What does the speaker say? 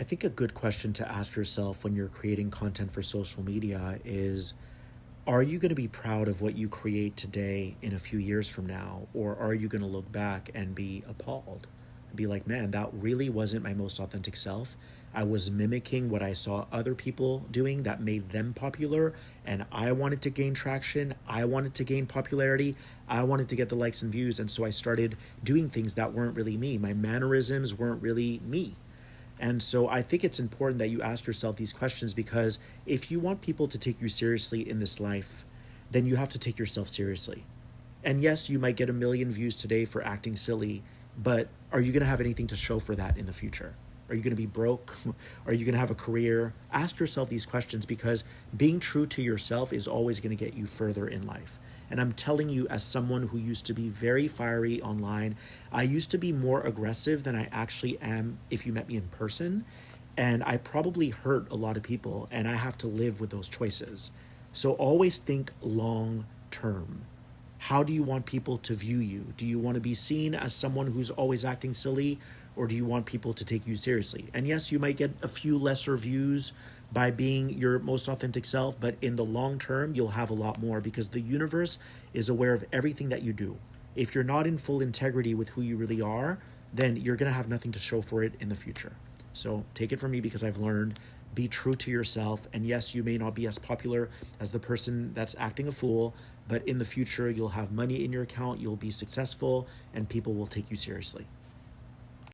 I think a good question to ask yourself when you're creating content for social media is, are you going to be proud of what you create today in a few years from now? Or are you going to look back and be appalled? Be like, man, that really wasn't my most authentic self. I was mimicking what I saw other people doing that made them popular, and I wanted to gain traction. I wanted to gain popularity. I wanted to get the likes and views. And so I started doing things that weren't really me. My mannerisms weren't really me. And so I think it's important that you ask yourself these questions, because if you want people to take you seriously in this life, then you have to take yourself seriously. And yes, you might get a million views today for acting silly, but are you going to have anything to show for that in the future? Are you going to be broke? Are you going to have a career? Ask yourself these questions, because being true to yourself is always going to get you further in life. And I'm telling you, as someone who used to be very fiery online, I used to be more aggressive than I actually am if you met me in person. And I probably hurt a lot of people, and I have to live with those choices. So always think long term. How do you want people to view you? Do you want to be seen as someone who's always acting silly, or do you want people to take you seriously? And yes, you might get a few lesser views by being your most authentic self, but in the long term, you'll have a lot more, because the universe is aware of everything that you do. If you're not in full integrity with who you really are, then you're going to have nothing to show for it in the future. So take it from me, because I've learned, be true to yourself. And yes, you may not be as popular as the person that's acting a fool, but in the future, you'll have money in your account, you'll be successful, and people will take you seriously.